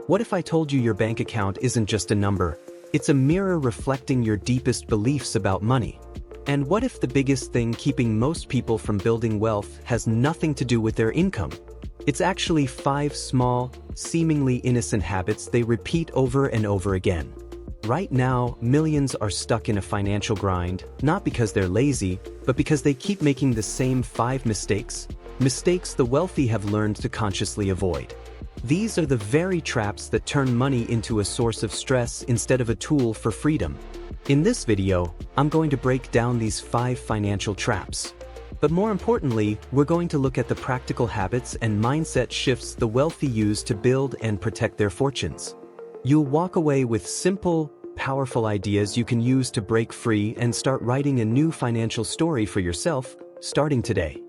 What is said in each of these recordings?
What if I told you your bank account isn't just a number? It's a mirror reflecting your deepest beliefs about money. And what if the biggest thing keeping most people from building wealth has nothing to do with their income? It's actually 5 small, seemingly innocent habits they repeat over and over again. Right now, millions are stuck in a financial grind, not because they're lazy, but because they keep making the same 5 mistakes the wealthy have learned to consciously avoid. These are the very traps that turn money into a source of stress instead of a tool for freedom. In this video, I'm going to break down these 5 financial traps. But more importantly, we're going to look at the practical habits and mindset shifts the wealthy use to build and protect their fortunes. You'll walk away with simple, powerful ideas you can use to break free and start writing a new financial story for yourself, starting today.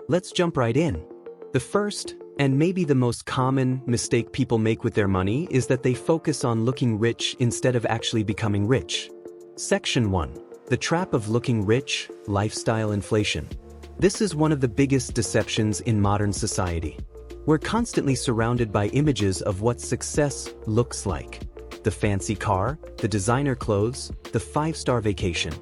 Let's jump right in. The first, and maybe the most common mistake people make with their money is that they focus on looking rich instead of actually becoming rich. Section 1. The trap of looking rich, lifestyle inflation. This is one of the biggest deceptions in modern society. We're constantly surrounded by images of what success looks like. The fancy car, the designer clothes, the 5-star vacation.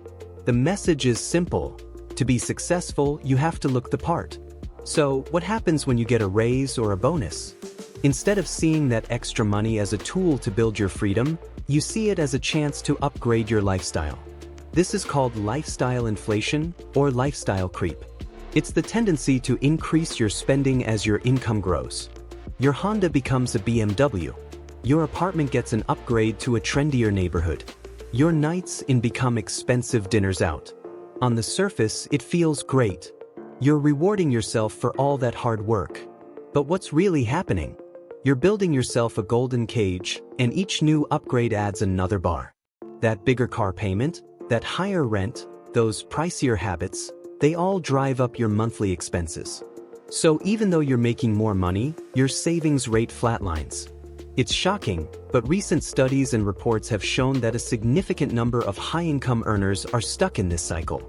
The message is simple. To be successful, you have to look the part. So, what happens when you get a raise or a bonus? Instead of seeing that extra money as a tool to build your freedom, you see it as a chance to upgrade your lifestyle. This is called lifestyle inflation or lifestyle creep. It's the tendency to increase your spending as your income grows. Your Honda becomes a BMW. Your apartment gets an upgrade to a trendier neighborhood. Your nights in become expensive dinners out. On the surface, it feels great. You're rewarding yourself for all that hard work. But what's really happening? You're building yourself a golden cage, and each new upgrade adds another bar. That bigger car payment, that higher rent, those pricier habits, they all drive up your monthly expenses. So even though you're making more money, your savings rate flatlines. It's shocking, but recent studies and reports have shown that a significant number of high-income earners are stuck in this cycle.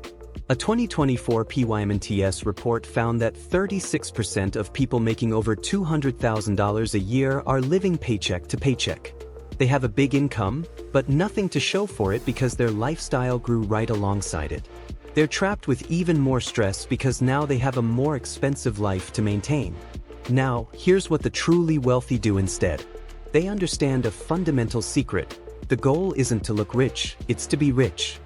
A 2024 PYMNTS report found that 36% of people making over $200,000 a year are living paycheck to paycheck. They have a big income, but nothing to show for it because their lifestyle grew right alongside it. They're trapped with even more stress because now they have a more expensive life to maintain. Now, here's what the truly wealthy do instead. They understand a fundamental secret. The goal isn't to look rich, it's to be rich.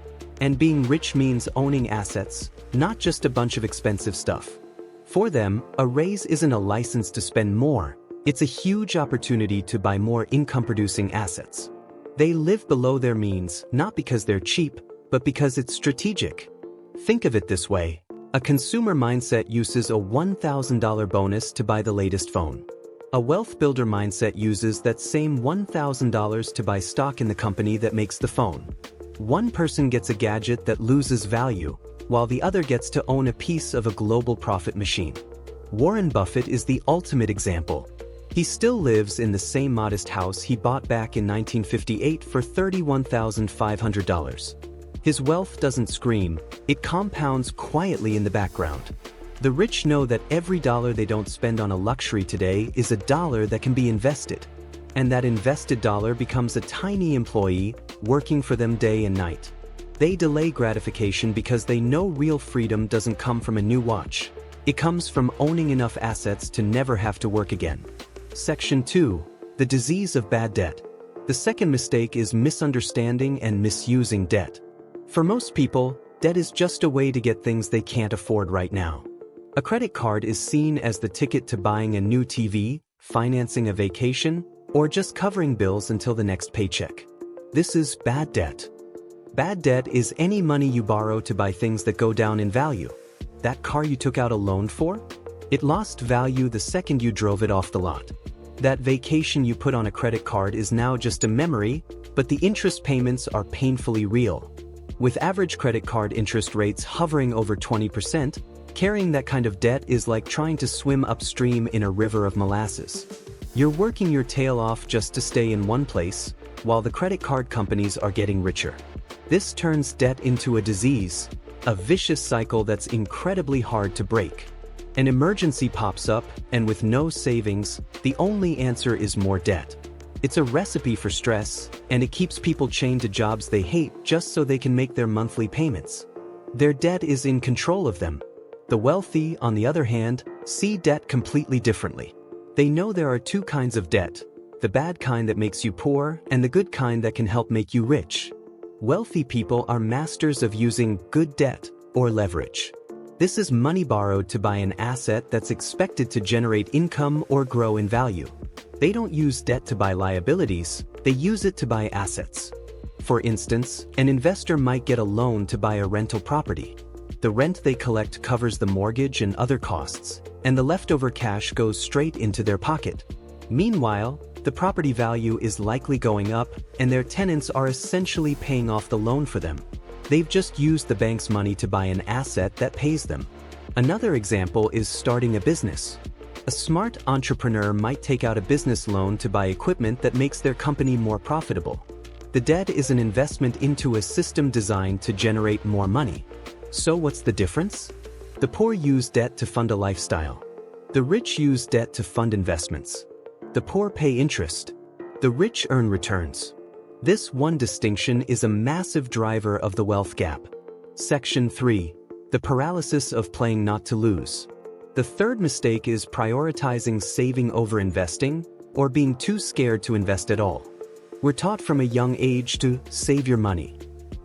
And being rich means owning assets, not just a bunch of expensive stuff. For them, a raise isn't a license to spend more, it's a huge opportunity to buy more income-producing assets. They live below their means, not because they're cheap, but because it's strategic. Think of it this way. A consumer mindset uses a $1,000 bonus to buy the latest phone. A wealth builder mindset uses that same $1,000 to buy stock in the company that makes the phone. One person gets a gadget that loses value, while the other gets to own a piece of a global profit machine. Warren Buffett is the ultimate example. He still lives in the same modest house he bought back in 1958 for $31,500. His wealth doesn't scream, it compounds quietly in the background. The rich know that every dollar they don't spend on a luxury today is a dollar that can be invested. And that invested dollar becomes a tiny employee working for them day and night. They delay gratification because they know real freedom doesn't come from a new watch. It comes from owning enough assets to never have to work again. Section 2. The disease of bad debt. The second mistake is misunderstanding and misusing debt. For most people, debt is just a way to get things they can't afford right now. A credit card is seen as the ticket to buying a new TV, financing a vacation, or just covering bills until the next paycheck. This is bad debt. Bad debt is any money you borrow to buy things that go down in value. That car you took out a loan for? It lost value the second you drove it off the lot. That vacation you put on a credit card is now just a memory, but the interest payments are painfully real. With average credit card interest rates hovering over 20%, carrying that kind of debt is like trying to swim upstream in a river of molasses. You're working your tail off just to stay in one place, while the credit card companies are getting richer. This turns debt into a disease, a vicious cycle that's incredibly hard to break. An emergency pops up, and with no savings, the only answer is more debt. It's a recipe for stress, and it keeps people chained to jobs they hate just so they can make their monthly payments. Their debt is in control of them. The wealthy, on the other hand, see debt completely differently. They know there are two kinds of debt: the bad kind that makes you poor and the good kind that can help make you rich. Wealthy people are masters of using good debt, or leverage. This is money borrowed to buy an asset that's expected to generate income or grow in value. They don't use debt to buy liabilities, they use it to buy assets. For instance, an investor might get a loan to buy a rental property. The rent they collect covers the mortgage and other costs, and the leftover cash goes straight into their pocket. Meanwhile, the property value is likely going up, and their tenants are essentially paying off the loan for them. They've just used the bank's money to buy an asset that pays them. Another example is starting a business. A smart entrepreneur might take out a business loan to buy equipment that makes their company more profitable. The debt is an investment into a system designed to generate more money. So what's the difference? The poor use debt to fund a lifestyle. The rich use debt to fund investments. The poor pay interest. The rich earn returns. This one distinction is a massive driver of the wealth gap. Section 3. The paralysis of playing not to lose. The third mistake is prioritizing saving over investing, or being too scared to invest at all. We're taught from a young age to save your money.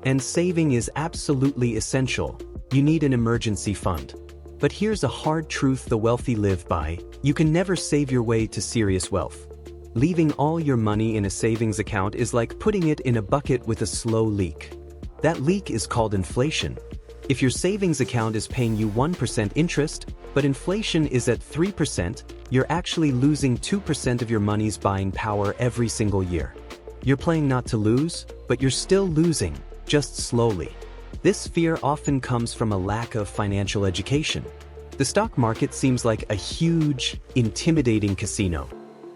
And saving is absolutely essential. You need an emergency fund. But here's a hard truth the wealthy live by: you can never save your way to serious wealth. Leaving all your money in a savings account is like putting it in a bucket with a slow leak. That leak is called inflation. If your savings account is paying you 1% interest, but inflation is at 3%, you're actually losing 2% of your money's buying power every single year. You're playing not to lose, but you're still losing, just slowly. This fear often comes from a lack of financial education. The stock market seems like a huge, intimidating casino.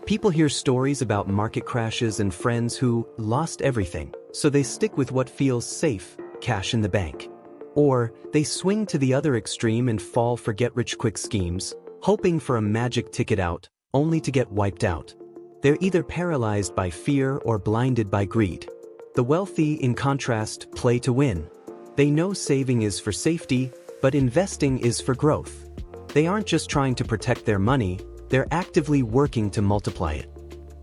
People hear stories about market crashes and friends who lost everything, so they stick with what feels safe, cash in the bank. Or they swing to the other extreme and fall for get-rich-quick schemes, hoping for a magic ticket out, only to get wiped out. They're either paralyzed by fear or blinded by greed. The wealthy, in contrast, play to win. They know saving is for safety, but investing is for growth. They aren't just trying to protect their money, they're actively working to multiply it.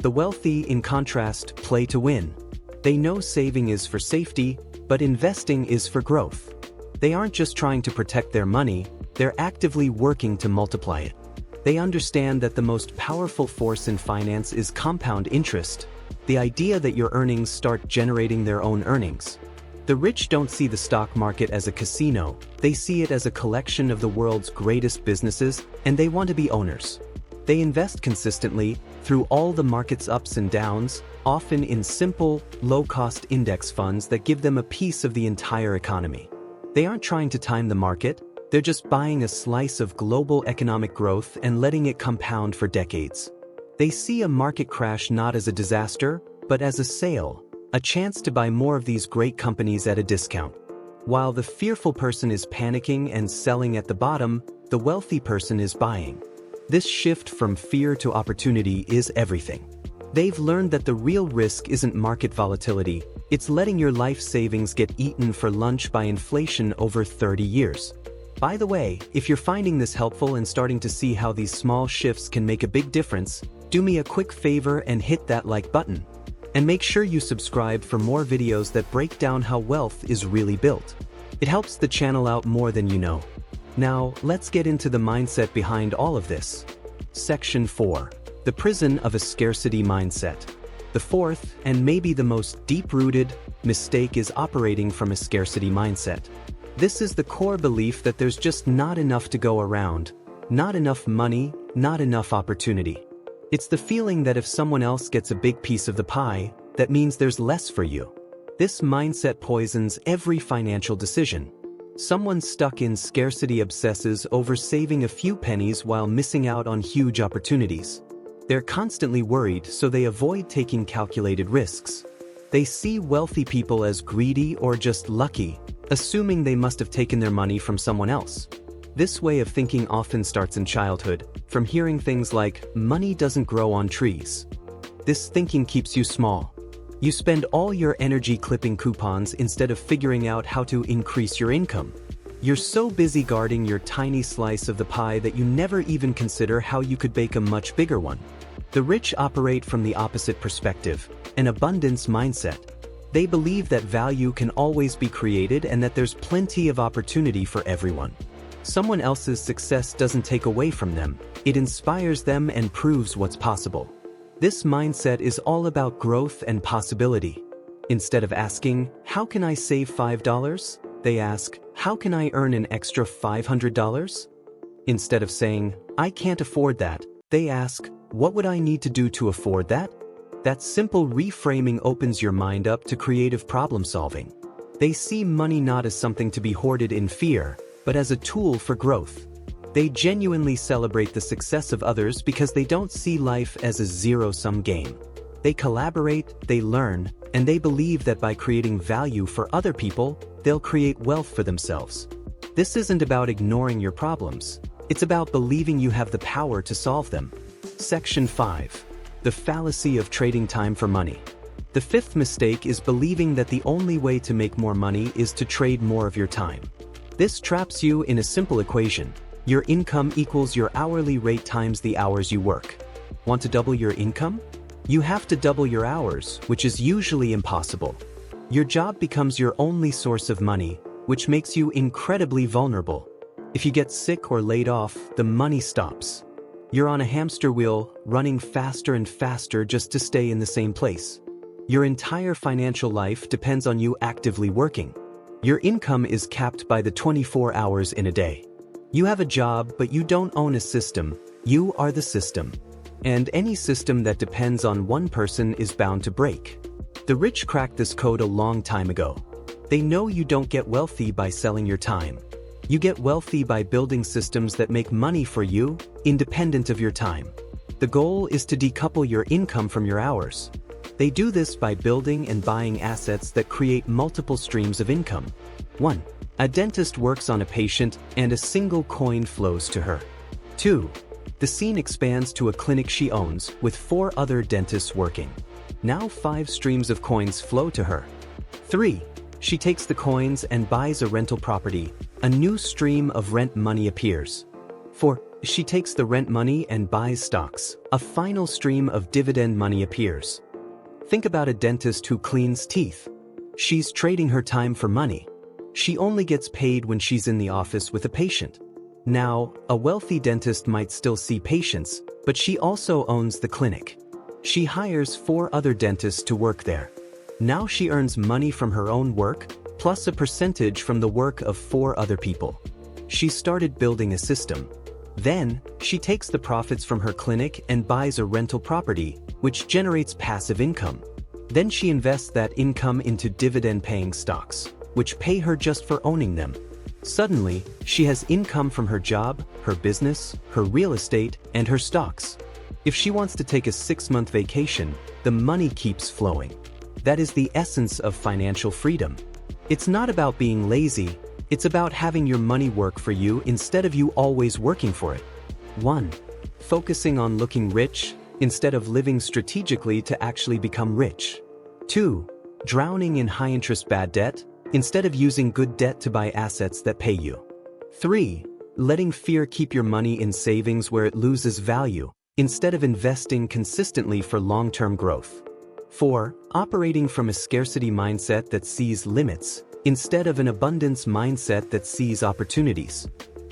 The wealthy, in contrast, play to win. They know saving is for safety, but investing is for growth. They aren't just trying to protect their money, they're actively working to multiply it. They understand that the most powerful force in finance is compound interest, the idea that your earnings start generating their own earnings. The rich don't see the stock market as a casino, they see it as a collection of the world's greatest businesses, and they want to be owners. They invest consistently, through all the market's ups and downs, often in simple, low-cost index funds that give them a piece of the entire economy. They aren't trying to time the market, they're just buying a slice of global economic growth and letting it compound for decades. They see a market crash not as a disaster, but as a sale, a chance to buy more of these great companies at a discount. While the fearful person is panicking and selling at the bottom, the wealthy person is buying. This shift from fear to opportunity is everything. They've learned that the real risk isn't market volatility, it's letting your life savings get eaten for lunch by inflation over 30 years. By the way, if you're finding this helpful and starting to see how these small shifts can make a big difference, do me a quick favor and hit that like button. And make sure you subscribe for more videos that break down how wealth is really built. It helps the channel out more than you know. Now, let's get into the mindset behind all of this. Section 4. The prison of a scarcity mindset. The fourth, and maybe the most deep-rooted, mistake is operating from a scarcity mindset. This is the core belief that there's just not enough to go around, not enough money, not enough opportunity. It's the feeling that if someone else gets a big piece of the pie, that means there's less for you. This mindset poisons every financial decision. Someone stuck in scarcity obsesses over saving a few pennies while missing out on huge opportunities. They're constantly worried, so they avoid taking calculated risks. They see wealthy people as greedy or just lucky, assuming they must have taken their money from someone else. This way of thinking often starts in childhood, from hearing things like, "money doesn't grow on trees." This thinking keeps you small. You spend all your energy clipping coupons instead of figuring out how to increase your income. You're so busy guarding your tiny slice of the pie that you never even consider how you could bake a much bigger one. The rich operate from the opposite perspective, an abundance mindset. They believe that value can always be created and that there's plenty of opportunity for everyone. Someone else's success doesn't take away from them, it inspires them and proves what's possible. This mindset is all about growth and possibility. Instead of asking, "How can I save $5?" they ask, "How can I earn an extra $500?" Instead of saying, "I can't afford that," they ask, "What would I need to do to afford that?" That simple reframing opens your mind up to creative problem solving. They see money not as something to be hoarded in fear, but as a tool for growth. They genuinely celebrate the success of others because they don't see life as a zero-sum game. They collaborate, they learn, and they believe that by creating value for other people, they'll create wealth for themselves. This isn't about ignoring your problems. It's about believing you have the power to solve them. Section 5. The fallacy of trading time for money. The fifth mistake is believing that the only way to make more money is to trade more of your time. This traps you in a simple equation. Your income equals your hourly rate times the hours you work. Want to double your income? You have to double your hours, which is usually impossible. Your job becomes your only source of money, which makes you incredibly vulnerable. If you get sick or laid off, the money stops. You're on a hamster wheel, running faster and faster just to stay in the same place. Your entire financial life depends on you actively working. Your income is capped by the 24 hours in a day. You have a job, but you don't own a system. You are the system. And any system that depends on one person is bound to break. The rich cracked this code a long time ago. They know you don't get wealthy by selling your time. You get wealthy by building systems that make money for you, independent of your time. The goal is to decouple your income from your hours. They do this by building and buying assets that create multiple streams of income. 1. A dentist works on a patient and a single coin flows to her. 2. The scene expands to a clinic she owns with 4 other dentists working. Now 5 streams of coins flow to her. 3. She takes the coins and buys a rental property. A new stream of rent money appears. 4. She takes the rent money and buys stocks. A final stream of dividend money appears. Think about a dentist who cleans teeth. She's trading her time for money. She only gets paid when she's in the office with a patient. Now, a wealthy dentist might still see patients, but she also owns the clinic. She hires 4 other dentists to work there. Now she earns money from her own work, plus a percentage from the work of 4 other people. She started building a system. Then, she takes the profits from her clinic and buys a rental property, which generates passive income. Then she invests that income into dividend-paying stocks, which pay her just for owning them. Suddenly, she has income from her job, her business, her real estate, and her stocks. If she wants to take a 6-month vacation, the money keeps flowing. That is the essence of financial freedom. It's not about being lazy, it's about having your money work for you instead of you always working for it. 1. Focusing on looking rich, instead of living strategically to actually become rich. 2. Drowning in high-interest bad debt, instead of using good debt to buy assets that pay you. 3. Letting fear keep your money in savings where it loses value, instead of investing consistently for long-term growth. 4. Operating from a scarcity mindset that sees limits, instead of an abundance mindset that sees opportunities.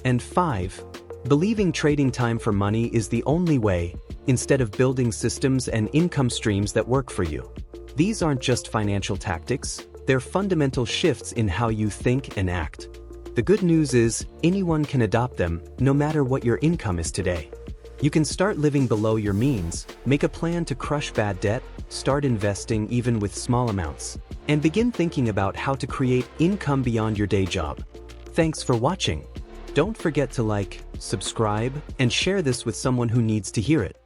And 5. Believing trading time for money is the only way, instead of building systems and income streams that work for you. These aren't just financial tactics, they're fundamental shifts in how you think and act. The good news is, anyone can adopt them, no matter what your income is today. You can start living below your means, make a plan to crush bad debt, start investing even with small amounts, and begin thinking about how to create income beyond your day job. Thanks for watching. Don't forget to like, subscribe, and share this with someone who needs to hear it.